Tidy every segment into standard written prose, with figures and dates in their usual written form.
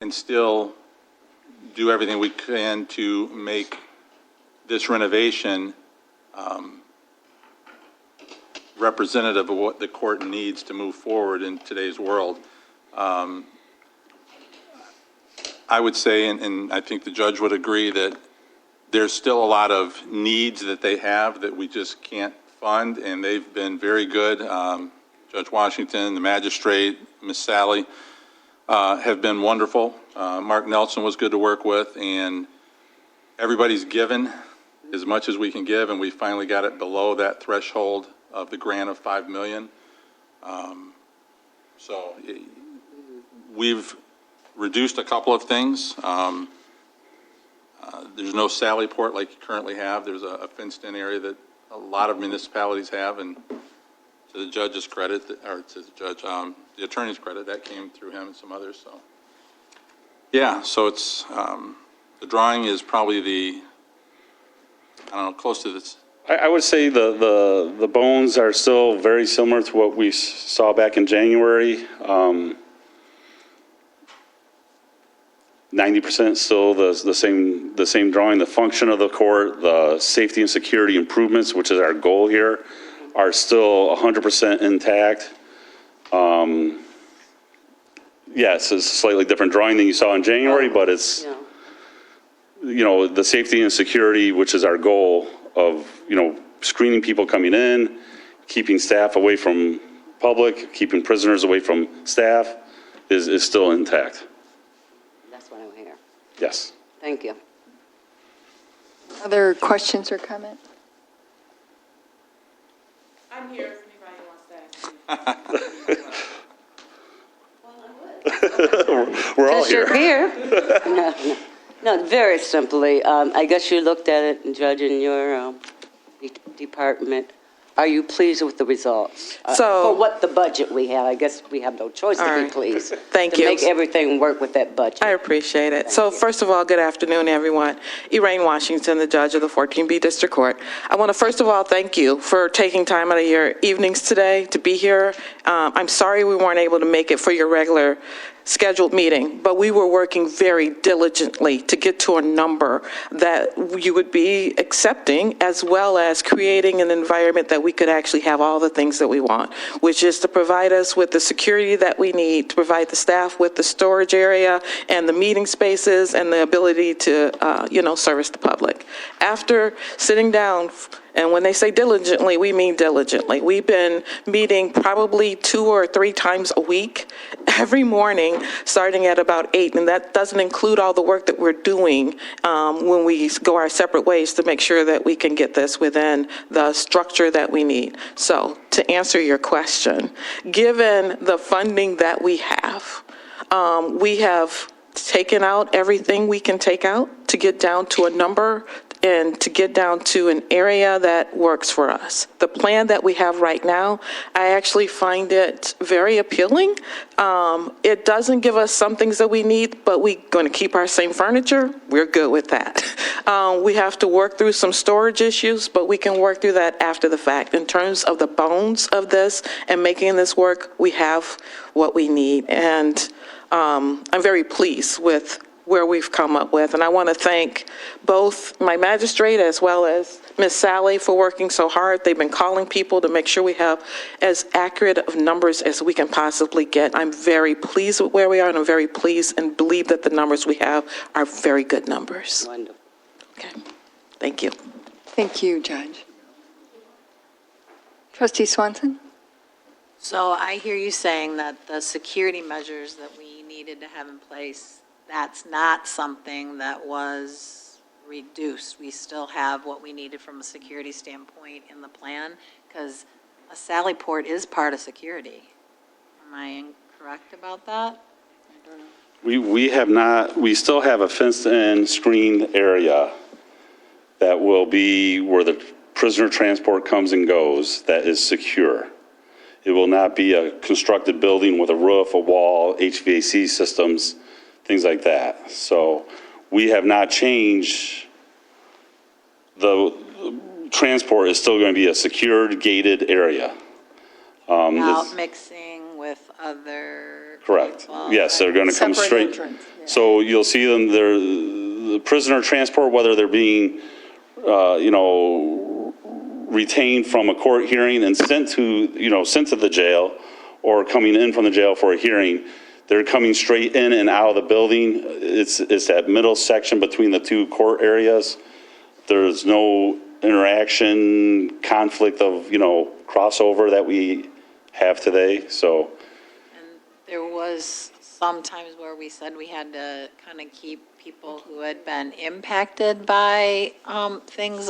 and still do everything we can to make this renovation representative of what the court needs to move forward in today's world. I would say, and I think the judge would agree, that there's still a lot of needs that they have that we just can't fund, and they've been very good. Judge Washington, the magistrate, Miss Sally, have been wonderful. Mark Nelson was good to work with, and everybody's given as much as we can give, and we finally got it below that threshold of the grant of $5 million. So we've reduced a couple of things. There's no Sally Port like you currently have. There's a fenced-in area that a lot of municipalities have, and to the judge's credit, or to the judge, the attorney's credit, that came through him and some others. So, yeah. So it's the drawing is probably the, I don't know, close to this. I would say the bones are still very similar to what we saw back in January. 90% still the same drawing. The function of the court, the safety and security improvements, which is our goal here, are still 100% intact. Yes, it's a slightly different drawing than you saw in January, but it's, you know, the safety and security, which is our goal of, you know, screening people coming in, keeping staff away from public, keeping prisoners away from staff, is still intact. That's what I'm hearing. Yes. Thank you. Other questions or comments? I'm here if anybody wants to ask. We're all Since you're here. here. No, very simply, I guess you looked at it, Judge, in your department. Are you pleased with the results? For what the budget we have, I guess we have no choice to be pleased. Thank you. To make everything work with that budget. I appreciate it. So first of all, good afternoon, everyone. Elaine Washington, the judge of the 14B District Court. I want to first of all thank you for taking time out of your evenings today to be here. I'm sorry we weren't able to make it for your regular scheduled meeting, but we were working very diligently to get to a number that you would be accepting, as well as creating an environment that we could actually have all the things that we want, which is to provide us with the security that we need, to provide the staff with the storage area and the meeting spaces and the ability to, service the public. After sitting down, and when they say diligently, we mean diligently. We've been meeting probably 2 or 3 times a week, every morning, starting at about 8, and that doesn't include all the work that we're doing when we go our separate ways to make sure that we can get this within the structure that we need. So, to answer your question, given the funding that we have taken out everything we can take out to get down to a number and to get down to an area that works for us. The plan that we have right now, I actually find it very appealing. It doesn't give us some things that we need, but we're going to keep our same furniture. We're good with that. We have to work through some storage issues, but we can work through that after the fact. In terms of the bones of this and making this work, we have what we need. And I'm very pleased with where we've come up with. And I want to thank both my magistrate as well as Miss Sally for working so hard. They've been calling people to make sure we have as accurate of numbers as we can possibly get. I'm very pleased with where we are, and I'm very pleased and believe that the numbers we have are very good numbers. Wonderful. Okay. Thank you. Thank you, Judge. Trustee Swanson? So I hear you saying that the security measures that we needed to have in place, that's not something that was reduced. We still have what we needed from a security standpoint in the plan, because a Sally Port is part of security. Am I incorrect about that? We still have a fenced-in screened area that will be where the prisoner transport comes and goes, that is secure. It will not be a constructed building with a roof, a wall, HVAC systems, things like that. So we have not changed. The transport is still going to be a secured, gated area. Without mixing with other Correct. people. Yes, they're going to come Separate straight. entrance, yeah. So you'll see them, they're the prisoner transport, whether they're being, retained from a court hearing and sent to the jail, or coming in from the jail for a hearing. They're coming straight in and out of the building. It's that middle section between the two court areas. There's no interaction, conflict of, crossover that we have today, so. And there was some times where we said we had to kind of keep people who had been impacted by things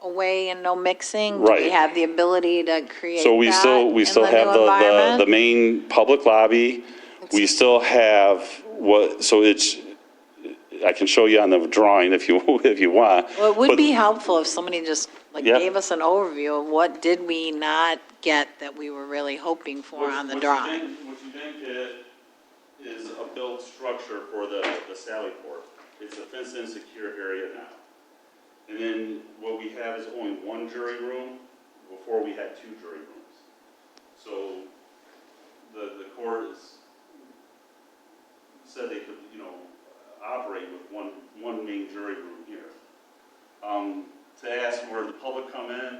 away and no mixing. Do we Right. have the ability to create So we that still in have the new the environment? main public lobby. We still have I can show you on the drawing if you want. Well, it would But- be helpful if somebody just Yeah. gave us an overview of what did we not get that we were really hoping for on the drawing. What you didn't get is a built structure for the Sally Port. It's a fenced-in secure area now. And then what we have is only one jury room. Before, we had two jury rooms. So the court said they could, operate with one main jury room here. To ask where the public come in,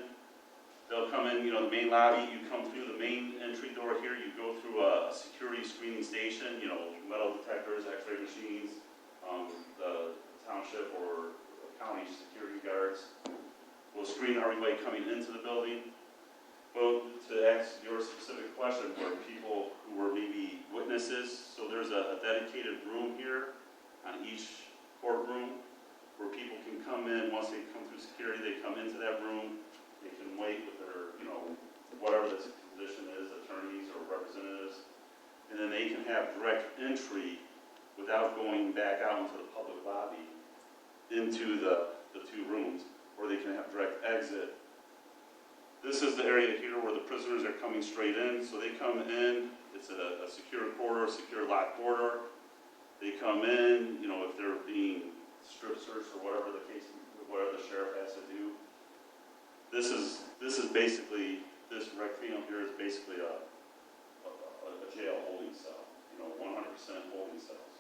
they'll come in, the main lobby, you come through the main entry door here, you go through a security screening station, metal detectors, x-ray machines, the township or county security guards will screen everybody coming into the building. Well, to ask your specific question, were people who were maybe witnesses, so there's a dedicated room here on each courtroom where people can come in, once they come through security, they come into that room, they can wait with their, whatever the position is, attorneys or representatives, and then they can have direct entry without going back out into the public lobby into the two rooms, or they can have direct exit. This is the area here where the prisoners are coming straight in, so they come in, it's a secure corridor, secure locked corridor. They come in, if they're being strip searched or whatever the case, whatever the sheriff has to do. This is basically, this rectangle here is basically a jail holding cell, 100% holding cells.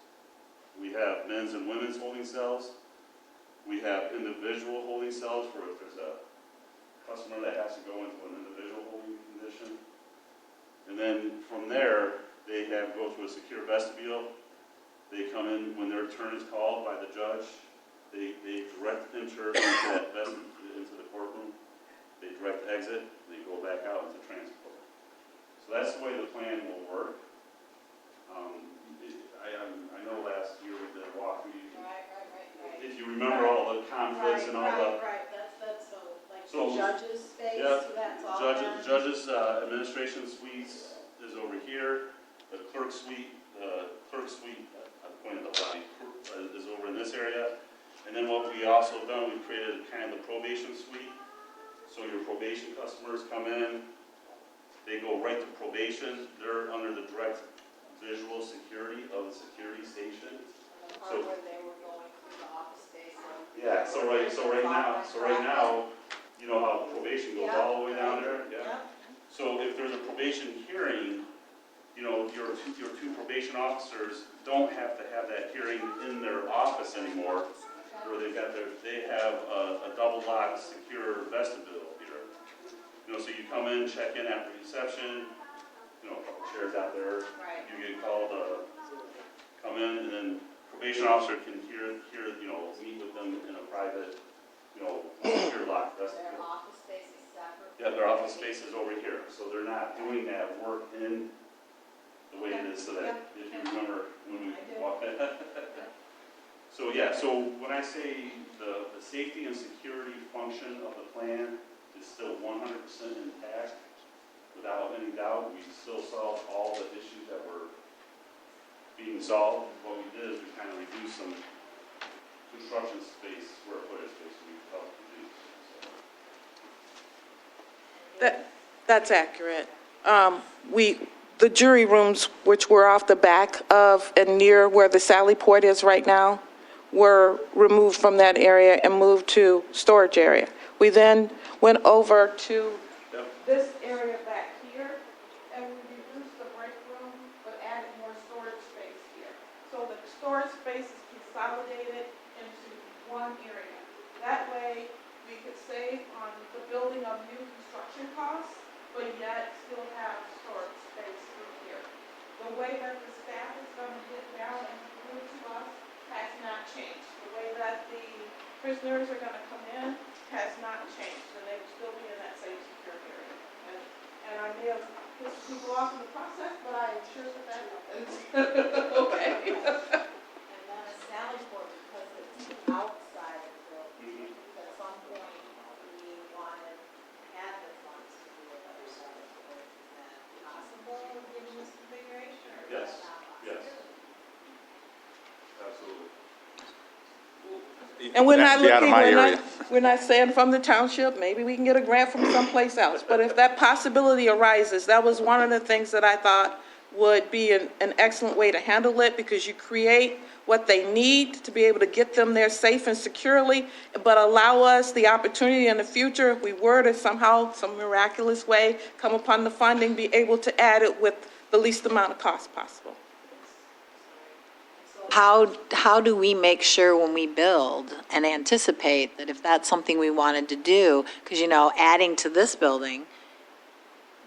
We have men's and women's holding cells. We have individual holding cells for if there's a customer that has to go into an individual holding condition. And then from there, they go through a secure vestibule. They come in when their turn is called by the judge. They direct enter into the courtroom. They direct exit. They go back out into transport. So that's the way the plan will work. I know last year we did a walkthrough. Right. If you remember all the conflicts and all the. Right, that's So, the judge's space, Yeah, that's all. judge's administration suites is over here. The clerk suite, I pointed the line, is over in this area. And then what we also done, we created kind of the probation suite. So your probation customers come in, they go right to probation. They're under the direct visual security of the security station. The part where they were going through the office space. Yeah, so right now, you know how probation goes all the way down there? Yeah. So if there's a probation hearing, your two probation officers don't have to have that hearing in their office anymore, where they have a double locked secure vestibule here. So you come in, check in after reception, a couple chairs out there. Right. You get called to come in, and then probation officer can meet with them in a private, secure locked vestibule. Their office space is separate. Yeah, their office space is over here, so they're not doing that work in the way it is today, if you remember when we walked in. So when I say the safety and security function of the plan is still 100% intact, without any doubt, we still solved all the issues that were being solved. What we did is we kind of reduced some construction space, square footage space we felt reduced. That's accurate. The jury rooms, which were off the back of and near where the Sally Port is right now, were removed from that area and moved to storage area. We then went over to this area back here, and we reduced the break room, but added more storage space here. So the storage space consolidated into one area. That way, we could save on the building of new construction costs, but yet still have storage space through here. The way that the staff is going to get down and through to us has not changed. The way that the prisoners are going to come in has not changed, and they will still be in that same secure area. And I may have pissed people off in the process, but I am sure that happens. Okay. And then a sally port, because it's outside of the building, at some point, we wanted to add the funds to do another sally port. Is that possible, given this configuration, or is Yes, that not possible? yes. Absolutely. And we're not That'd be out of looking, my area. we're not saying from the township, maybe we can get a grant from someplace else. But if that possibility arises, that was one of the things that I thought would be an excellent way to handle it, because you create what they need to be able to get them there safe and securely, but allow us the opportunity in the future, if we were to somehow, some miraculous way, come upon the funding, be able to add it with the least amount of cost possible. How do we make sure when we build and anticipate that if that's something we wanted to do, because, adding to this building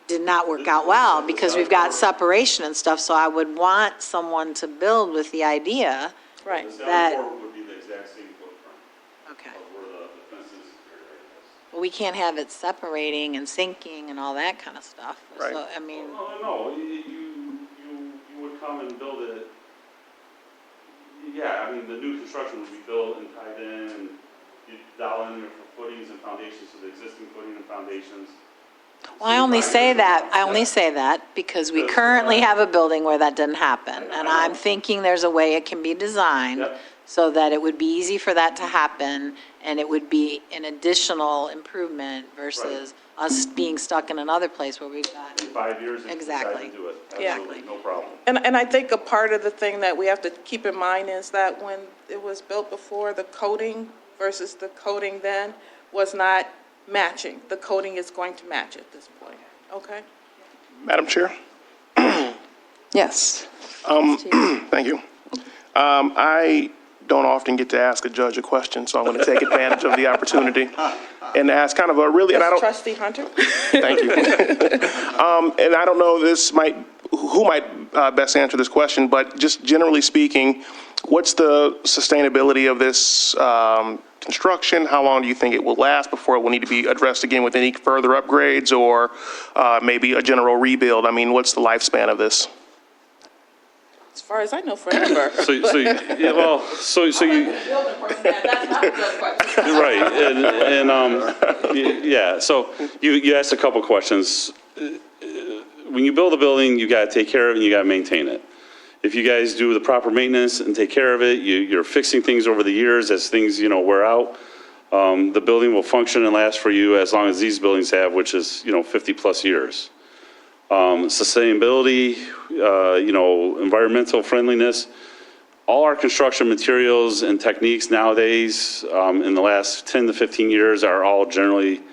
did not work out well because we've got separation and stuff, so I would want someone to build with the idea. Right. The That- sally port would be the exact same footprint Okay. of where the fence is here. Well, we can't have it separating and sinking and all that kind of stuff. Right. So, I mean, No, you would come and build it. Yeah, I mean, the new construction would be built and tied in, and you dial in your footings and foundations to the existing footing and foundations. well, I only say that because we currently have a building where that didn't happen. And I'm thinking there's a way it can be designed Yep. so that it would be easy for that to happen, and it would be an additional improvement versus us being stuck in another place where we've got. In 5 years, if you decide Exactly. to do it. Yeah. Absolutely, no problem. And I think a part of the thing that we have to keep in mind is that when it was built before, the coating versus the coating then was not matching. The coating is going to match at this point, okay? Madam Chair? Yes. Thank you. I don't often get to ask a judge a question, so I'm going to take advantage of the opportunity and ask kind of a really, and I don't, Trustee Hunter? thank you. And I don't know, who might best answer this question, but just generally speaking, what's the sustainability of this construction? How long do you think it will last before it will need to be addressed again with any further upgrades or maybe a general rebuild? I mean, what's the lifespan of this? As far as I know, forever. So you, Building person, that's not a good question. right, yeah, so you asked a couple questions. When you build a building, you gotta take care of it and you gotta maintain it. If you guys do the proper maintenance and take care of it, you're fixing things over the years as things, wear out. The building will function and last for you as long as these buildings have, which is, 50-plus years. Sustainability, environmental friendliness, all our construction materials and techniques nowadays, in the last 10 to 15 years are all generally,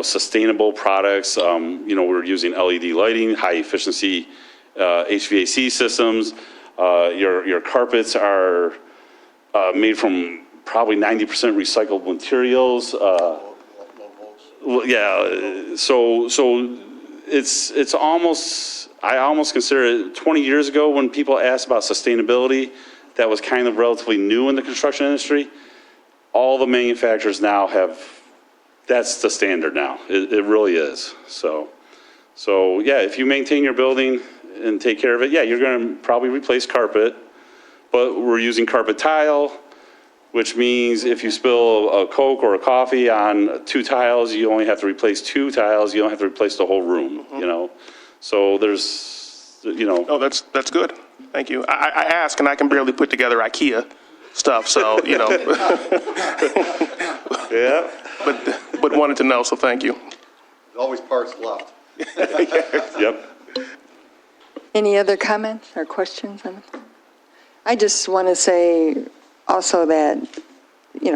sustainable products. We're using LED lighting, high efficiency HVAC systems. Your carpets are made from probably 90% recycled materials. Yeah, so it's almost, I almost consider it 20 years ago when people asked about sustainability, that was kind of relatively new in the construction industry. All the manufacturers now have, that's the standard now. It really is. So yeah, if you maintain your building and take care of it, yeah, you're going to probably replace carpet, but we're using carpet tile, which means if you spill a Coke or a coffee on 2 tiles, you only have to replace 2 tiles. You don't have to replace the whole room, So there's, Oh, that's good. Thank you. I ask, and I can barely put together IKEA stuff, so, Yeah. but wanted to know, so thank you. There's always parts left. Yep. Any other comments or questions? I just want to say also that,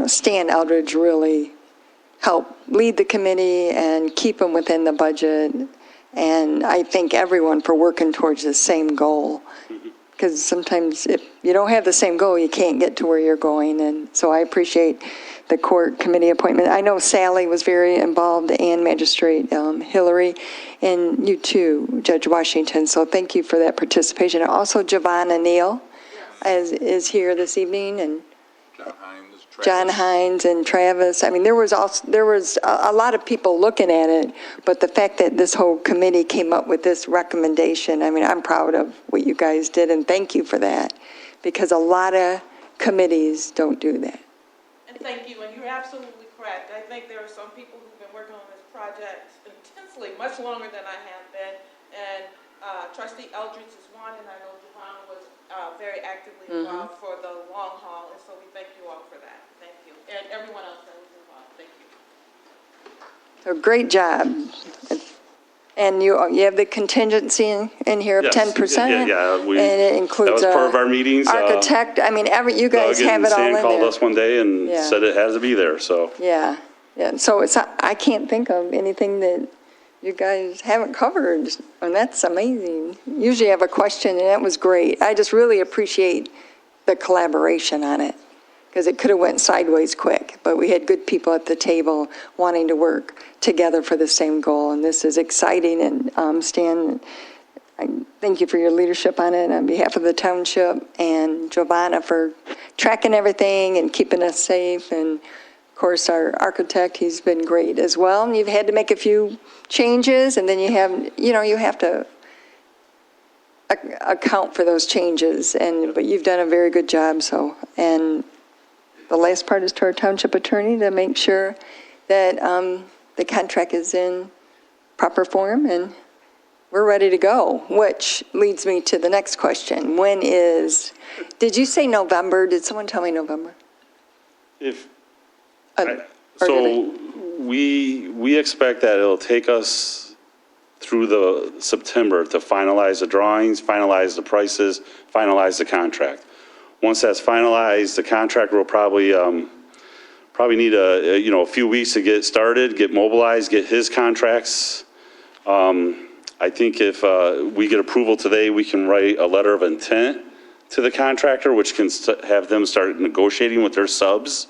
Stan Eldridge really helped lead the committee and keep them within the budget. And I thank everyone for working towards the same goal because sometimes if you don't have the same goal, you can't get to where you're going. And so I appreciate the court committee appointment. I know Sally was very involved, and Magistrate Hillary, and you too, Judge Washington. So thank you for that participation. Also, Giovanna Neal is here this evening, and John Hines and Travis. I mean, there was a lot of people looking at it, but the fact that this whole committee came up with this recommendation, I mean, I'm proud of what you guys did, and thank you for that, because a lot of committees don't do that. And thank you, and you're absolutely correct. I think there are some people who've been working on this project intensely, much longer than I have been, and Trustee Eldridge is one, and I know Giovanna was very actively involved for the long haul, and so we thank you all for that. Thank you, and everyone else that was involved. Thank you. So great job. And you have the contingency in here of Yes. 10%? Yeah, And it includes that was part of our meetings. architect, I mean, you guys Doug have and it all in Stan called there. us one day and Yeah. said it has to be there, so. Yeah, so I can't think of anything that you guys haven't covered, and that's amazing. Usually I have a question, and that was great. I just really appreciate the collaboration on it, because it could have went sideways quick, but we had good people at the table wanting to work together for the same goal, and this is exciting. And Stan, I thank you for your leadership on it on behalf of the township, and Giovanna for tracking everything and keeping us safe, and of course our architect, he's been great as well. And you've had to make a few changes, and then you have to account for those changes, but you've done a very good job. So, and the last part is to our township attorney to make sure that the contract is in proper form, and we're ready to go, which leads me to the next question. Did you say November? Did someone tell me November? So we expect that it'll take us through the September to finalize the drawings, finalize the prices, finalize the contract. Once that's finalized, the contractor will probably need a few weeks to get started, get mobilized, get his contracts. I think if we get approval today, we can write a letter of intent to the contractor, which can have them start negotiating with their subs,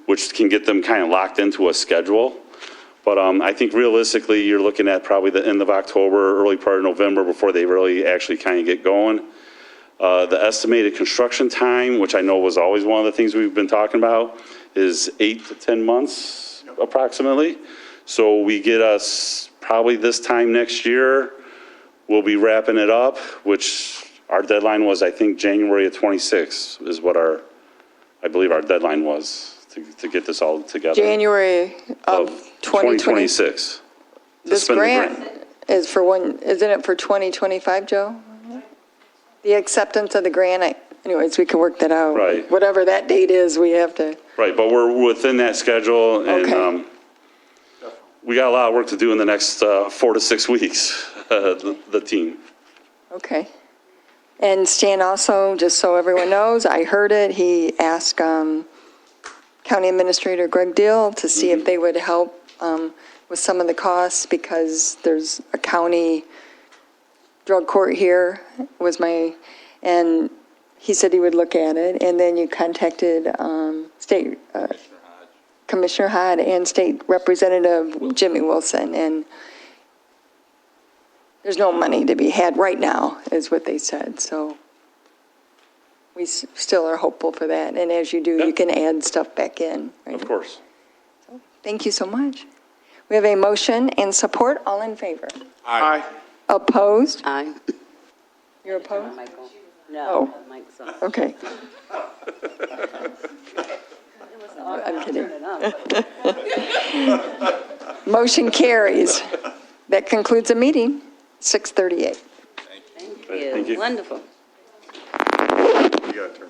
which can get them kind of locked into a schedule. But I think realistically, you're looking at probably the end of October, early part of November before they really actually kind of get going. The estimated construction time, which I know was always one of the things we've been talking about, is 8 to 10 months approximately. So we get us probably this time next year, we'll be wrapping it up, which our deadline was, I think, January of 26 is what I believe our deadline was to get this all together. January of 2026. This grant is for isn't it for 2025, Joe? The acceptance of the grant, anyways, we can work that out. Right. Whatever that date is, we have to. Right, but we're within that schedule, and Okay. we got a lot of work to do in the next 4 to 6 weeks, the team. Okay. And Stan also, just so everyone knows, I heard it, he asked County Administrator Greg Dill to see if they would help with some of the costs, because there's a county drug court here, and he said he would look at it. And then you contacted State Commissioner Hod and State Representative Jimmy Wilson, and there's no money to be had right now, is what they said. So we still are hopeful for that. And as you do, you can add stuff back in. Right? Of course. So, thank you so much. We have a motion and support. All in favor? Aye. Opposed? Aye. You're opposed? Michael? No, Mike's on. Okay. I'm kidding. Motion carries. That concludes the meeting, 6:38. Thank Thank you. you. Wonderful. You got to turn.